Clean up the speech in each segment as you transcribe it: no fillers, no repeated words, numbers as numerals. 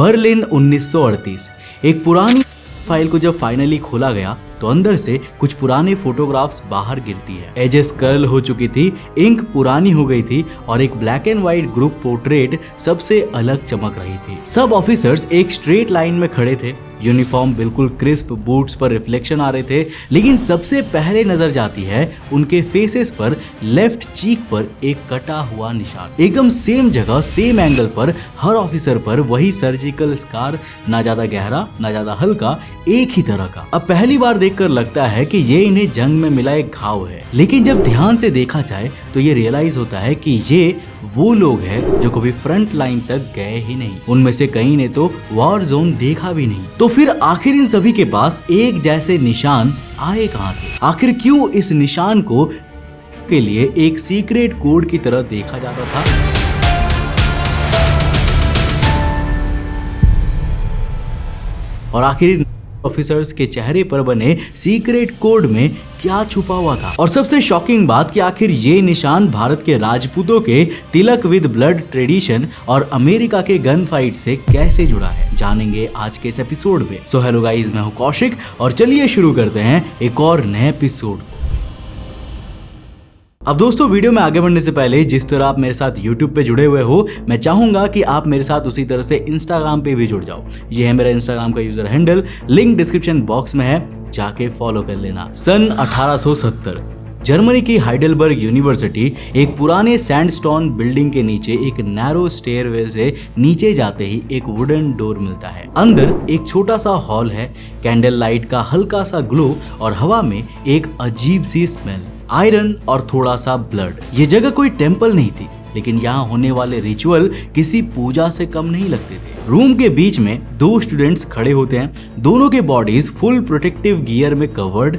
Berlin 1938। एक पुरानी file को जब फाइनली खोला गया तो अंदर से कुछ पुराने फोटोग्राफ्स बाहर गिरती है। एजेस कर्ल हो चुकी थी, इंक पुरानी हो गई थी और एक black and white group portrait सबसे अलग चमक रही थी। सब ऑफिसर्स एक स्ट्रेट लाइन में खड़े थे, यूनिफॉर्म बिल्कुल क्रिस्प, बूट्स पर रिफ्लेक्शन आ रहे थे, लेकिन सबसे पहले नजर जाती है उनके फेसेस पर लेफ्ट चीक पर एक कटा हुआ निशान। एकदम सेम जगह, सेम एंगल पर हर ऑफिसर पर वही सर्जिकल स्कार, ना ज्यादा गहरा ना ज्यादा हल्का, एक ही तरह का। अब पहली बार देखकर लगता है कि ये इन्हें जंग में मिला एक घाव है, लेकिन जब ध्यान से देखा जाए तो ये रियलाइज होता है कि ये वो लोग हैं जो कभी फ्रंट लाइन तक गए ही नहीं। उनमें से कई ने तो वॉर जोन देखा भी नहीं। तो फिर आखिर इन सभी के पास एक जैसे निशान आए कहां से? आखिर क्यों इस निशान को के लिए एक सीक्रेट कोड की तरह देखा जाता था? और आखिर ऑफिसर्स के चेहरे पर बने सीक्रेट कोड में क्या छुपा हुआ था? और सबसे शॉकिंग बात कि आखिर ये निशान भारत के राजपूतों के तिलक विद ब्लड ट्रेडिशन और अमेरिका के गन फाइट से कैसे जुड़ा है, जानेंगे आज के इस एपिसोड में। सो हेलो गाइस, मैं हूं कौशिक और चलिए शुरू करते हैं एक और नए एपिसोड को। अब दोस्तों, वीडियो में आगे बढ़ने से पहले जिस तरह आप मेरे साथ YouTube पे जुड़े हुए हो, मैं चाहूंगा कि आप मेरे साथ उसी तरह से Instagram पे भी जुड़ जाओ। ये है मेरा Instagram का user handle, link description box में है, जाके फॉलो कर लेना। सन 1870 जर्मनी की हाइडेलबर्ग यूनिवर्सिटी एक पुराने सैंडस्टोन बिल्डिंग के नीचे एक नैरो स्टेयरवे से नीचे जाते ही एक वुडन डोर मिलता है। अंदर एक छोटा सा हॉल है, कैंडल लाइट का हल्का सा ग्लो और हवा में एक अजीब सी स्मेल, आयरन और थोड़ा सा ब्लड। ये जगह कोई टेंपल नहीं थी, लेकिन यहाँ होने वाले रिचुअल किसी पूजा से कम नहीं लगते थे। रूम के बीच में दो स्टूडेंट्स खड़े होते हैं, दोनों के बॉडीज फुल प्रोटेक्टिव गियर में कवर्ड,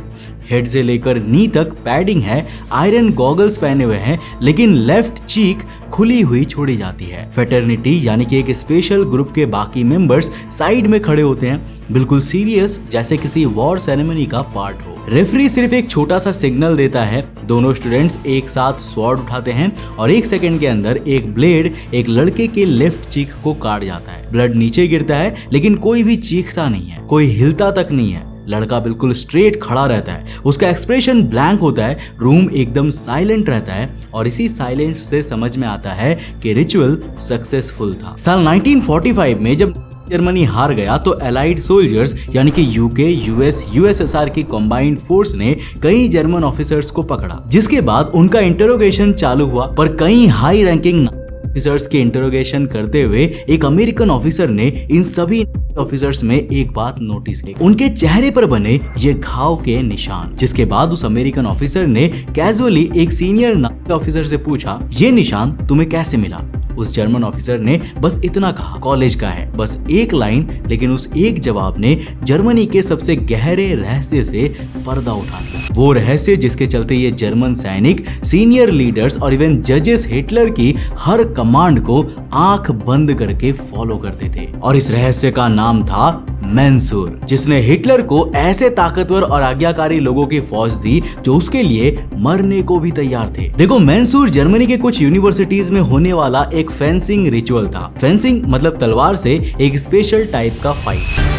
हेड से लेकर नी तक पैडिंग है, आयरन गॉगल्स पहने हुए हैं, लेकिन लेफ्ट चीक खुली हुई छोड़ी जाती है। फेटर्निटी यानी कि एक स्पेशल ग्रुप के बाकी मेंबर्स साइड में खड़े होते हैं, बिल्कुल सीरियस, जैसे किसी वॉर सेरेमनी का पार्ट हो। रेफरी सिर्फ एक छोटा सा सिग्नल देता है, दोनों स्टूडेंट्स एक साथ स्वॉर्ड उठाते हैं और एक सेकंड के अंदर एक ब्लेड एक लड़के के लेफ्ट चीक को काट जाता है। ब्लड नीचे गिरता है, लेकिन कोई भी चीखता नहीं है, कोई हिलता तक नहीं है। लड़का बिल्कुल स्ट्रेट खड़ा रहता है, उसका एक्सप्रेशन ब्लैंक होता है, रूम एकदम साइलेंट रहता है और इसी साइलेंस से समझ में आता है कि रिचुअल सक्सेसफुल था। साल 1945 में जब जर्मनी हार गया तो एलाइड सोल्जर्स यानी कि यूके, यूएस, यूएसएसआर की कंबाइंड फोर्स ने कई जर्मन ऑफिसर्स को पकड़ा, जिसके बाद उनका इंटरोगेशन चालू हुआ। पर कई हाई रैंकिंग ऑफिसर्स के इंटरोगेशन करते हुए एक अमेरिकन ऑफिसर ने इन सभी ऑफिसर्स में एक बात नोटिस की, उनके चेहरे पर बने ये घाव के निशान। जिसके बाद उस अमेरिकन ऑफिसर ने कैजुअली एक सीनियर ऑफिसर से पूछा, ये निशान तुम्हें कैसे मिला? उस जर्मन ऑफिसर ने बस इतना कहा, कॉलेज का है। बस एक लाइन, लेकिन उस एक जवाब ने जर्मनी के सबसे गहरे रहस्य से पर्दा उठा दिया। वो रहस्य जिसके चलते ये जर्मन सैनिक, सीनियर लीडर्स और इवन जजेस हिटलर की हर कमांड को आंख बंद करके फॉलो करते थे। और इस रहस्य का नाम था मैंसूर, जिसने हिटलर को ऐसे ताकतवर और आज्ञाकारी लोगों की फौज दी जो उसके लिए मरने को भी तैयार थे। देखो, मैंसूर जर्मनी के कुछ यूनिवर्सिटीज में होने वाला एक फेंसिंग रिचुअल था। फेंसिंग मतलब तलवार से एक स्पेशल टाइप का फाइट।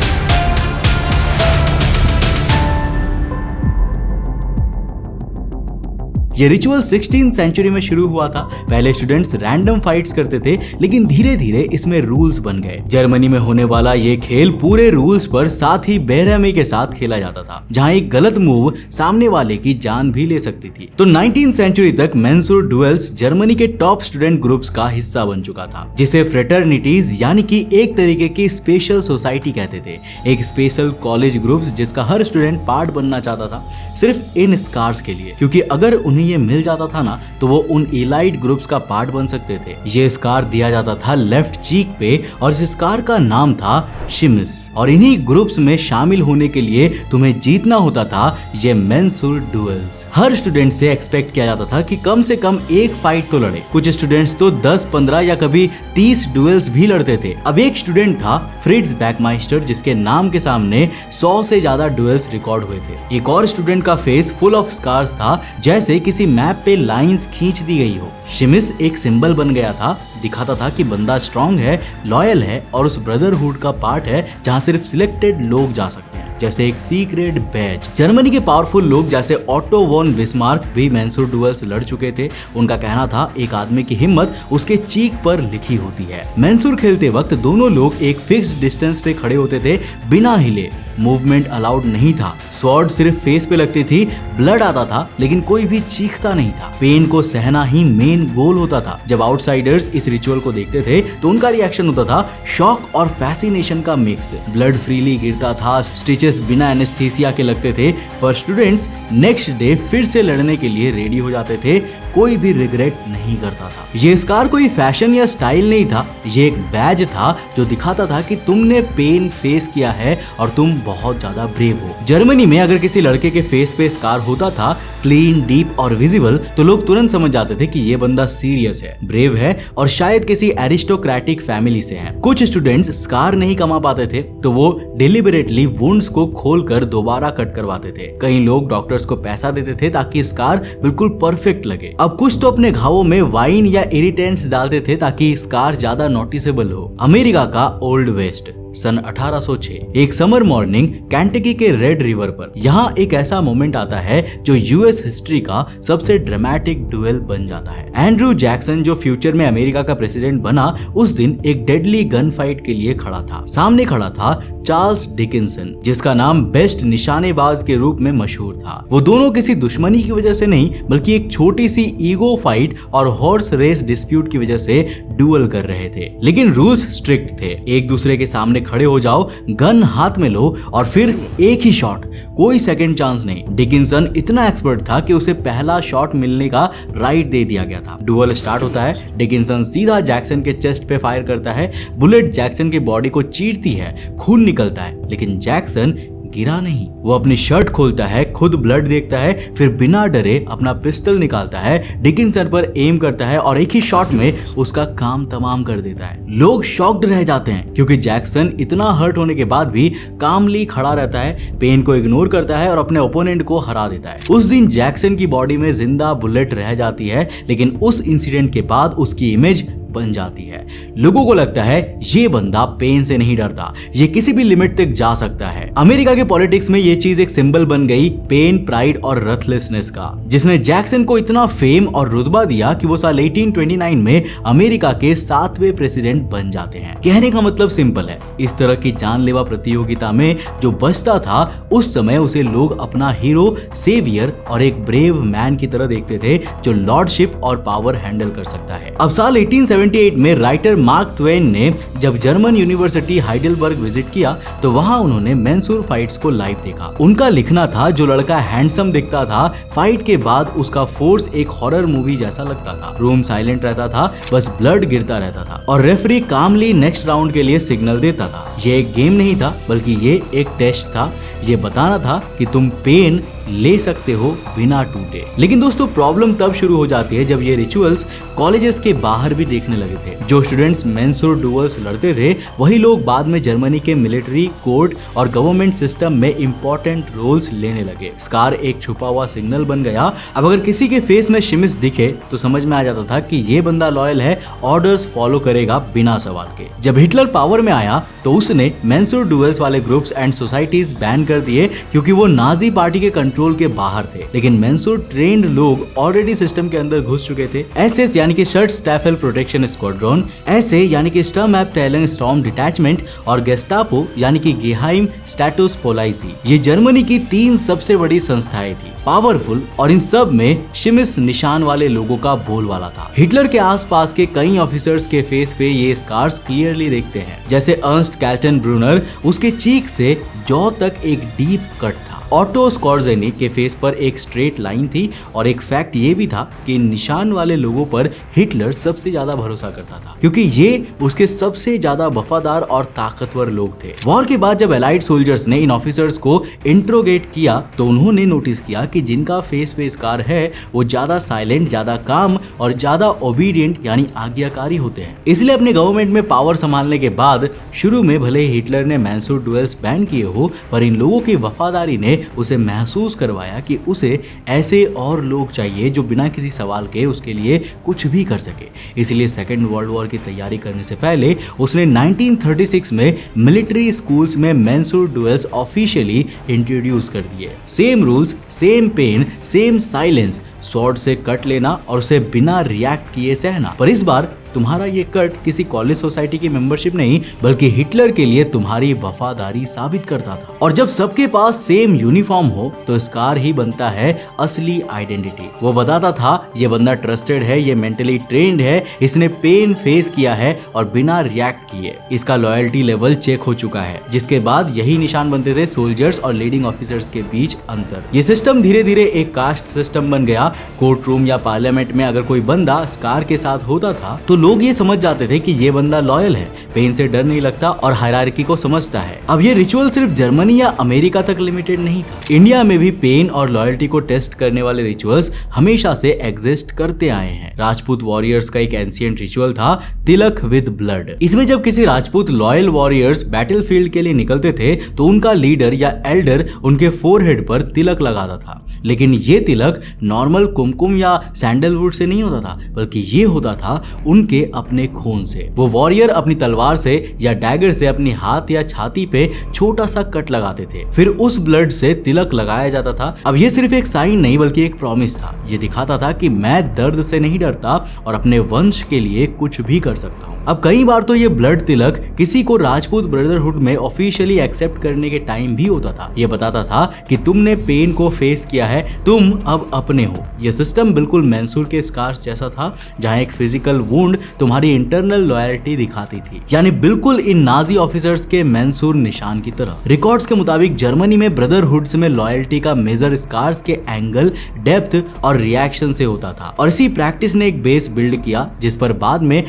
ये रिचुअल 16th सेंचुरी में शुरू हुआ था। पहले स्टूडेंट्स रैंडम फाइट्स करते थे, लेकिन धीरे धीरे इसमें रूल्स बन गए। जर्मनी में होने वाला ये खेल पूरे रूल्स पर साथ ही बेरहमी के साथ खेला जाता था, जहां एक गलत मूव सामने वाले की जान भी ले सकती थी। तो 19th सेंचुरी तक मैंसूर डुएल्स जर्मनी के टॉप स्टूडेंट ग्रुप्स का हिस्सा बन चुका था, जिसे फ्रेटर्निटीज यानी कि एक तरीके की स्पेशल सोसाइटी कहते थे। एक स्पेशल कॉलेज ग्रुप्स जिसका हर स्टूडेंट पार्ट बनना चाहता था, सिर्फ इन स्कार्स के लिए, क्योंकि अगर उन्हें ये मिल जाता था ना, तो वो उन एलाइट ग्रुप्स का पार्ट बन सकते थे। ये स्कार दिया जाता था लेफ्ट चीक पे और इस स्कार का नाम था शिमिस। और इन्हीं ग्रुप्स में शामिल होने के लिए तुम्हें जीतना होता था ये मैंसूर डुएल्स। हर स्टूडेंट से एक्सपेक्ट किया जाता था कि कम से कम एक फाइट तो लड़े। कुछ स्टूडेंट्स तो 10, 15 या कभी 30 डुएल्स भी लड़ते थे। अब एक स्टूडेंट था फ्रिट्ज बैकमाइस्टर, जिसके नाम के सामने 100 से ज्यादा डुएल्स रिकॉर्ड हुए थे। एक और स्टूडेंट का फेस फुल ऑफ स्कार्स था, जैसे किसी किसी मैप पे लाइंस खींच दी गई हो। शिमिस एक सिंबल बन गया था, दिखाता था कि बंदा स्ट्रांग है, लॉयल है और उस ब्रदरहुड का पार्ट है जहां सिर्फ सिलेक्टेड लोग जा सकते हैं, जैसे एक सीक्रेट बैज। जर्मनी के पावरफुल लोग जैसे ऑटो वॉन बिस्मार्क भी मेंसुर डुएल्स लड़ चुके थे। उनका कहना था एक आदमी की हिम्मत उसके चीख पर लिखी होती है। मेंसुर खेलते वक्त दोनों लोग एक फिक्स्ड डिस्टेंस पे खड़े होते थे, बिना हिले। मूवमेंट अलाउड नहीं था। स्वॉर्ड सिर्फ फेस पे लगती थी, ब्लड आता था लेकिन कोई भी चीखता नहीं था। पेन को सहना ही मेन गोल होता था। जब आउटसाइडर्स इस रिचुअल को देखते थे तो उनका रिएक्शन होता था शॉक और फैसिनेशन का मिक्स। ब्लड फ्रीली गिरता था, स्टिचेस बिना एनेस्थीसिया के लगते थे, पर स्टूडेंट्स नेक्स्ट डे फिर से लड़ने के लिए रेडी हो जाते थे। कोई भी रिग्रेट नहीं करता था। ये स्कार कोई फैशन या स्टाइल नहीं था, ये एक बैज था जो दिखाता था कि तुमने पेन फेस किया है और तुम बहुत ज्यादा ब्रेव हो। जर्मनी में अगर किसी लड़के के फेस पे स्कार होता था, क्लीन, डीप और विजिबल, तो लोग तुरंत समझ जाते थे कि ये बंदा सीरियस है, ब्रेव है और शायद किसी एरिस्टोक्रेटिक फैमिली से है। कुछ स्टूडेंट्स स्कार नहीं कमा पाते थे तो वो डिलिबरेटली वुंड्स को खोलकर दोबारा कट करवाते थे। कई लोग डॉक्टर्स को पैसा देते थे ताकि स्कार बिल्कुल परफेक्ट लगे। अब कुछ तो अपने घावों में वाइन या इरिटेंट्स डालते थे ताकि स्कार ज्यादा नोटिसेबल हो। अमेरिका का ओल्ड वेस्ट सन 1806। एक समर मॉर्निंग कैंटकी के रेड रिवर पर यहाँ एक ऐसा मोमेंट आता है जो यूएस हिस्ट्री का सबसे ड्रामेटिक डुएल बन जाता है। एंड्रू जैक्सन जो फ्यूचर में अमेरिका का प्रेसिडेंट बना, उस दिन एक डेडली गन फाइट के लिए खड़ा था। सामने खड़ा था चार्ल्स डिकिंसन, जिसका नाम बेस्ट निशानेबाज के रूप में मशहूर था। वो दोनों किसी दुश्मनी की वजह से नहीं बल्कि एक छोटी सी ईगो फाइट और हॉर्स रेस डिस्प्यूट की वजह से डुएल कर रहे थे। लेकिन रूल्स स्ट्रिक्ट थे। एक दूसरे के सामने खड़े हो जाओ, गन हाथ में लो और फिर एक ही शॉट, कोई सेकंड चांस नहीं। डिकिंसन इतना एक्सपर्ट था कि उसे पहला शॉट मिलने का राइट दे दिया गया था। डुएल स्टार्ट होता है, डिकिंसन सीधा जैक्सन के चेस्ट पे फायर करता है। बुलेट जैक्सन की बॉडी को चीरती है, खून निकलता है, लेकिन जैक्सन गिरा नहीं। वो अपनी शर्ट खोलता है, खुद ब्लड देखता है, फिर बिना डरे अपना पिस्टल निकालता है, डिकिंसन पर एम करता है और एक ही शॉट में उसका काम तमाम कर देता है। लोग शॉक्ड रह जाते हैं क्योंकि जैक्सन इतना हर्ट होने के बाद भी कामली खड़ा रहता है, पेन को इग्नोर करता है और अपने ओपोनेंट को हरा देता है। उस दिन जैक्सन की बॉडी में जिंदा बुलेट रह जाती है, लेकिन उस इंसिडेंट के बाद उसकी इमेज बन जाती है। लोगों को लगता है ये बंदा पेन से नहीं डरता, ये किसी भी लिमिट तक जा सकता है। अमेरिका के पॉलिटिक्स में ये चीज एक सिंबल बन गई, पेन, प्राइड और रथलेसनेस का, जिसने जैक्सन को इतना फेम और रुतबा दिया कि वो साल 1829 में अमेरिका के 7वें प्रेसिडेंट बन जाते हैं। कहने का मतलब सिंपल है, इस तरह की जानलेवा प्रतियोगिता में जो बचता था उस समय उसे लोग अपना हीरो, सेवियर और एक ब्रेव मैन की तरह देखते थे जो लॉर्डशिप और पावर हैंडल कर सकता है। अब साल 1878 में राइटर मार्क ट्वेन ने जब जर्मन यूनिवर्सिटी हाइडेलबर्ग विजिट किया तो वहां उन्होंने मेंसुर फाइट्स को लाइव देखा। उनका लिखना था जो लड़का हैंडसम दिखता था, फाइट के बाद उसका फोर्स एक हॉरर मूवी जैसा लगता था। रूम साइलेंट रहता था, बस ब्लड गिरता रहता था और रेफरी कामली नेक्स्ट राउंड के लिए सिग्नल देता था। ये एक गेम नहीं था बल्कि ये एक टेस्ट था, ये बताना था कि तुम पेन ले सकते हो बिना टूटे। लेकिन दोस्तों प्रॉब्लम तब शुरू हो जाती है जब ये रिचुअल्स कॉलेजेस के बाहर भी देखने लगे थे। जो स्टूडेंट्स मेंसुर डुएल्स लड़ते थे वही लोग बाद में जर्मनी के मिलिट्री, कोर्ट और गवर्नमेंट सिस्टम में इंपॉर्टेंट रोल्स लेने लगे। स्कार एक छुपा हुआ सिग्नल बन गया। अब अगर किसी के फेस में शिमिस दिखे तो समझ में आ जाता था कि ये बंदा लॉयल है, ऑर्डर्स फॉलो करेगा बिना सवाल के। जब हिटलर पावर में आया तो उसने मेंसुर डुएल्स वाले ग्रुप्स एंड सोसाइटीज बैन कर दिए क्योंकि वो नाजी पार्टी के कंट्रोल के बाहर थे। लेकिन मेंसुर ट्रेंड लोग ऑलरेडी सिस्टम के अंदर घुस चुके थे। एसएस यानी कि शर्ट स्टैफल प्रोटेक्शन स्क्वाड्रॉन, एसए यानी कि स्टर्मएबटेलन स्टॉर्म डिटैचमेंट और गेस्टापो यानी कि गेहाइम स्टैटस पोलाइसी, ये जर्मनी की 3 सबसे बड़ी संस्थाएं थी, पावरफुल, और इन सब में शिमिस निशान वाले लोगों का बोलबाला था। हिटलर के आसपास के कई ऑफिसर्स के फेस पे ये स्कार्स क्लियरली देखते हैं, जैसे अर्नस्ट कैल्टनब्रूनर, उसके चीक से जॉ तक एक डीप कट था। ऑटो स्कॉर्जेनी के फेस पर एक स्ट्रेट लाइन थी और एक फैक्ट ये भी था कि इन निशान वाले लोगों पर हिटलर सबसे ज्यादा भरोसा करता था क्योंकि ये उसके सबसे ज्यादा वफादार और ताकतवर लोग थे। वॉर के बाद जब एलाइड सोल्जर्स ने इन ऑफिसर्स को इंट्रोगेट किया तो उन्होंने नोटिस किया कि जिनका फेस पे स्कार है वो ज्यादा साइलेंट, ज्यादा काम और ज्यादा ओबीडियंट यानी आज्ञाकारी होते हैं। इसलिए अपने गवर्नमेंट में पावर संभालने के बाद शुरू में भले ही हिटलर ने मेंसुर डुएल्स बैन किए हो, पर इन लोगों की वफादारी ने ने उसे महसूस करवाया कि उसे ऐसे और लोग चाहिए जो बिना किसी सवाल के उसके लिए कुछ भी कर सके। इसलिए सेकेंड वर्ल्ड वॉर की तैयारी करने से पहले उसने 1936 में मिलिट्री स्कूल्स में मेंसूर डुएल्स ऑफिशियली इंट्रोड्यूस कर दिए। Same rules, same pen, same silence, sword से कट लेना और उसे बिना रिएक्ट किए सहना। पर इस बार तुम्हारा ये कट किसी कॉलेज सोसाइटी की मेंबरशिप नहीं बल्कि हिटलर के लिए तुम्हारी वफादारी साबित करता था। और जब सबके पास सेम यूनिफॉर्म हो तो स्कार ही बनता है असली आइडेंटिटी। वो बताता था ये बंदा ट्रस्टेड है, ये मेंटली ट्रेन्ड है, इसने पेन फेस किया है और बिना रिएक्ट किए इसका लॉयल्टी लेवल चेक हो चुका है। जिसके बाद यही निशान बनते थे सोल्जर्स और लीडिंग ऑफिसर्स के बीच अंतर। ये सिस्टम धीरे धीरे एक कास्ट सिस्टम बन गया। कोर्ट रूम या पार्लियामेंट में अगर कोई बंदा स्कार के साथ होता था तो लोग ये समझ जाते थे कि ये बंदा लॉयल है, पेन से डर नहीं लगता और हायरार्की को समझता है। अब ये रिचुअल सिर्फ जर्मनी या अमेरिका तक लिमिटेड नहीं था। इंडिया में भी पेन और लॉयल्टी को टेस्ट करने वाले रिचुअल्स हमेशा से एग्जिस्ट करते आए हैं। राजपूत वॉरियर्स का एक एंशिएंट रिचुअल था तिलक विद ब्लड। इसमें जब किसी राजपूत लॉयल वॉरियर्स बैटलफील्ड के लिए निकलते थे तो उनका लीडर या एल्डर उनके फोरहेड पर तिलक लगाता था। लेकिन ये तिलक नॉर्मल कुमकुम या सैंडलवुड से नहीं होता था बल्कि ये होता था उनके अपने खून से। वो वॉरियर अपनी तलवार से या डैगर से अपनी हाथ या छाती पे छोटा सा कट लगाते थे, फिर उस ब्लड से तिलक लगाया जाता था। अब ये सिर्फ एक साइन नहीं बल्कि एक प्रॉमिस था। ये दिखाता था कि मैं दर्द से नहीं डरता और अपने वंश के लिए कुछ भी कर सकता हूँ। अब कई बार तो ये ब्लड तिलक किसी को राजपूत ब्रदरहुड में ऑफिशियली एक्सेप्ट करने के टाइम भी होता था। ये बताता था कि तुमने पेन को फेस किया है, तुम अब अपने हो। ये सिस्टम बिल्कुल मेंसूर के स्कार्स जैसा था, जहां एक फिजिकल वुंड तुम्हारी इंटरनल लॉयल्टी दिखाती थी, यानी बिल्कुल इन नाजी ऑफिसर्स के मेंसूर निशान की तरह। रिकॉर्ड्स के मुताबिक जर्मनी में ब्रदरहुड्स में लॉयल्टी का मेजर स्कार्स के एंगल, डेप्थ और रिएक्शन से होता था। और इसी प्रैक्टिस ने एक बेस बिल्ड किया जिस पर बाद में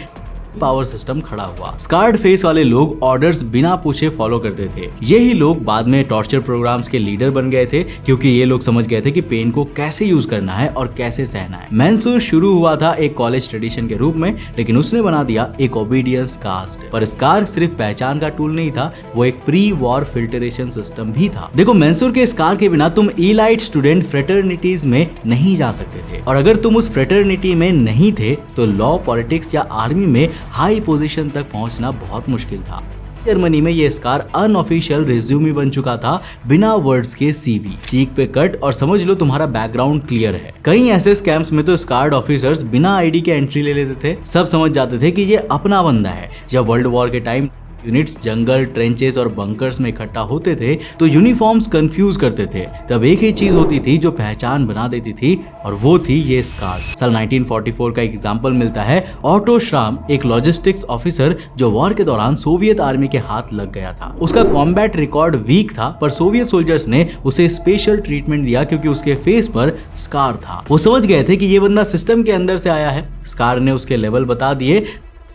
पावर सिस्टम खड़ा हुआ। स्कार्ड फेस वाले लोग ऑर्डर्स बिना पूछे फॉलो करते थे। यही लोग बाद में टॉर्चर प्रोग्राम्स के लीडर बन गए थे क्योंकि ये लोग समझ गए थे कि पेन को कैसे यूज करना है और कैसे सहना है। मेंसूर शुरू हुआ था एक कॉलेज ट्रेडिशन के रूप में, लेकिन उसने बना दिया एक ओबीडियंस कास्ट। पर स्कार सिर्फ पहचान का टूल नहीं था, वो एक प्री वॉर फिल्टरेशन सिस्टम भी था। देखो, मेंसूर के स्कार के बिना तुम एलाइट स्टूडेंट फ्रेटर्निटीज में नहीं जा सकते थे, और अगर तुम उस फ्रेटर्निटी में नहीं थे तो लॉ, पॉलिटिक्स या आर्मी में हाई पोजीशन तक पहुंचना बहुत मुश्किल था। जर्मनी में ये स्कार अनऑफिशियल रिज्यूमे बन चुका था, बिना वर्ड्स के सीवी, चीक पे कट और समझ लो तुम्हारा बैकग्राउंड क्लियर है। कई ऐसे स्कैम्स में तो स्कार्ड ऑफिसर्स बिना आईडी के एंट्री ले लेते थे। सब समझ जाते थे कि ये अपना बंदा है। जब वर्ल्ड वॉर के टाइम यूनिट्स जंगल, ट्रेंचेस और बंकर्स में इकट्ठा होते थे तो यूनिफॉर्म्स कंफ्यूज करते थे। तब एक ही चीज होती थी जो पहचान बना देती थी, और वो थी ये स्कार्स। साल 1944 का एग्जाम्पल मिलता है ऑटो श्राम, एक लॉजिस्टिक्स ऑफिसर जो वॉर के दौरान सोवियत आर्मी के हाथ लग गया था। उसका कॉम्बैट रिकॉर्ड वीक था, पर सोवियत सोल्जर्स ने उसे स्पेशल ट्रीटमेंट दिया क्योंकि उसके फेस पर स्कार था। वो समझ गए थे कि ये बंदा सिस्टम के अंदर से आया है। स्कार ने उसके लेवल बता दिए।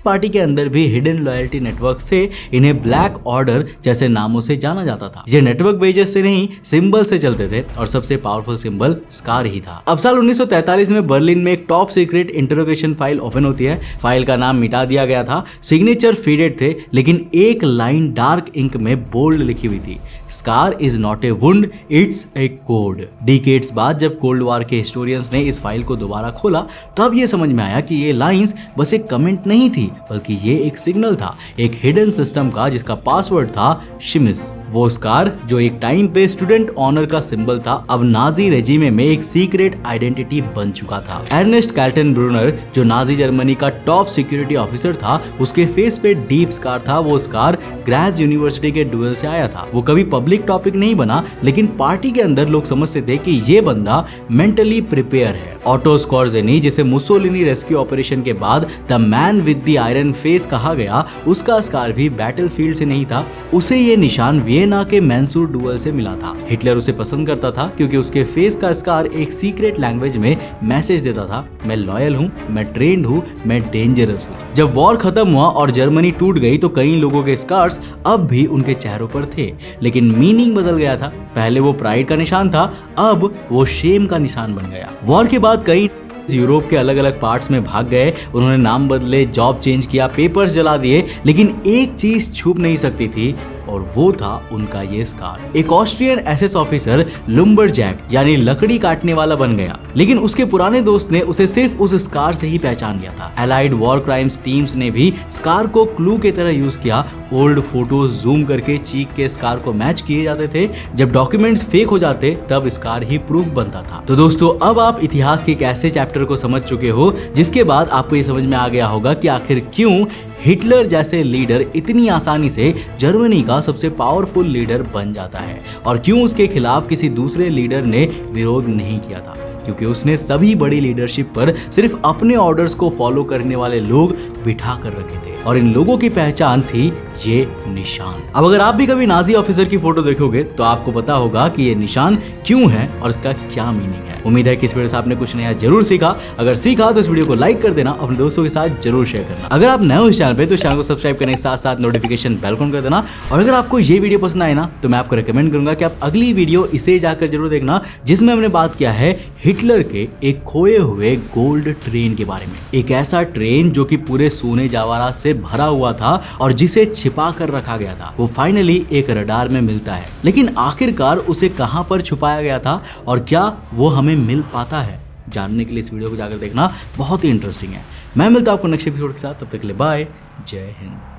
पार्टी के अंदर भी हिडन लॉयल्टी नेटवर्क्स थे। इन्हें ब्लैक ऑर्डर जैसे नामों से जाना जाता था। ये नेटवर्क बेजेस से नहीं, सिंबल से चलते थे, और सबसे पावरफुल सिंबल स्कार ही था। अब साल 1943 में बर्लिन में एक top secret interrogation file open होती है। फाइल का नाम मिटा दिया गया था, सिग्नेचर फेडेड थे, लेकिन एक लाइन डार्क इंक में बोल्ड लिखी हुई थी, scar is not a wound, it's a code. Decades बाद जब कोल्ड वॉर के हिस्टोरियंस ने इस फाइल को दोबारा खोला तब ये समझ में आया कि ये लाइंस बस एक कमेंट नहीं थी, बल्कि ये एक सिग्नल था, एक हिडन सिस्टम का जिसका पासवर्ड था शिमिस। वो स्कार जो एक टाइम पे स्टूडेंट ऑनर का सिंबल था, अब नाजी रेजिमे में एक सीक्रेट आइडेंटिटी बन चुका था। अर्नेस्ट कैल्टनब्रूनर जो नाजी जर्मनी का टॉप सिक्योरिटी ऑफिसर था, उसके फेस पे डीप स्कार था। वो स्कार ग्राज यूनिवर्सिटी के डुएल से आया था। वो कभी पब्लिक टॉपिक नहीं बना, लेकिन पार्टी के अंदर लोग समझते थे कि ये बंदा मेंटली प्रिपेयर है। ऑटो स्कॉर्जेनी, जिसे मुसोलिनी रेस्क्यू ऑपरेशन के बाद the man with the iron face कहा गया, उसका स्कार भी बैटलफील्ड से नहीं था। उसे ये निशान वियना के मेंसूर डुएल से मिला था। हिटलर उसे पसंद करता था क्योंकि उसके फेस का स्कार एक सीक्रेट लैंग्वेज में मैसेज देता था, मैं लॉयल हूँ, मैं ट्रेंड हूँ, मैं डेंजरस हूँ। जब वॉर खत्म हुआ और जर्मनी टूट गई तो कई लोगों के स्कार्स अब भी उनके चेहरों पर थे, लेकिन मीनिंग बदल गया था। पहले वो प्राइड का निशान था, अब वो शेम का निशान बन गया। वॉर के बाद कई यूरोप के अलग अलग पार्ट्स में भाग गए, उन्होंने नाम बदले, जॉब चेंज किया, पेपर्स जला दिए, लेकिन एक चीज छुप नहीं सकती थी, और वो था उनका ये स्कार। एक ऑस्ट्रियन एसएस ऑफिसर लुम्बरजैक यानी लकड़ी काटने वाला बन गया, लेकिन उसके पुराने दोस्त ने उसे सिर्फ उस स्कार से ही पहचान लिया था। एलाइड वॉर क्राइम्स टीम्स ने भी स्कार को क्लू की तरह यूज किया। ओल्ड फोटोज जूम करके चीक के स्कार को मैच किए जाते थे। जब डॉक्यूमेंट्स फेक हो जाते तब स्कार ही प्रूफ बनता था। तो दोस्तों, अब आप इतिहास के एक ऐसे चैप्टर को समझ चुके हो जिसके बाद आपको ये समझ में आ गया होगा कि आखिर क्यों हिटलर जैसे लीडर इतनी आसानी से जर्मनी का सबसे पावरफुल लीडर बन जाता है और क्यों उसके खिलाफ किसी दूसरे लीडर ने विरोध नहीं किया था, क्योंकि उसने सभी बड़ी लीडरशिप पर सिर्फ अपने ऑर्डर्स को फॉलो करने वाले लोग बिठा कर रखे थे और इन लोगों की पहचान थी ये निशान। अब अगर आप भी कभी नाजी ऑफिसर की फोटो देखोगे तो आपको पता होगा कि ये निशान क्यों है और इसका क्या मीनिंग है। उम्मीद है कि इस वीडियो से आपने कुछ नया जरूर सीखा। अगर सीखा तो इस वीडियो को लाइक कर देना, अपने दोस्तों के साथ जरूर शेयर करना। अगर आप नए हो इस चैनल पे तो चैनल को सब्सक्राइब करने के साथ साथ नोटिफिकेशन बेल ऑन कर देना। और अगर आपको ये वीडियो पसंद आए ना तो मैं आपको रिकमेंड करूंगा कि आप अगली वीडियो इसे जाकर जरूर देखना, जिसमें हमने बात किया है हिटलर के एक खोए हुए गोल्ड ट्रेन के बारे में। एक ऐसा ट्रेन जो कि पूरे सोने जवाहरात से भरा हुआ था और जिसे छिपा कर रखा गया था। वो फाइनली एक रडार में मिलता है, लेकिन आखिरकार उसे कहां पर छुपाया गया था और क्या वो हमें मिल पाता है, जानने के लिए इस वीडियो को जाकर देखना बहुत ही इंटरेस्टिंग है। मैं मिलता हूं आपको नेक्स्ट एपिसोड के साथ, तब तक के लिए बाय, जय हिंद।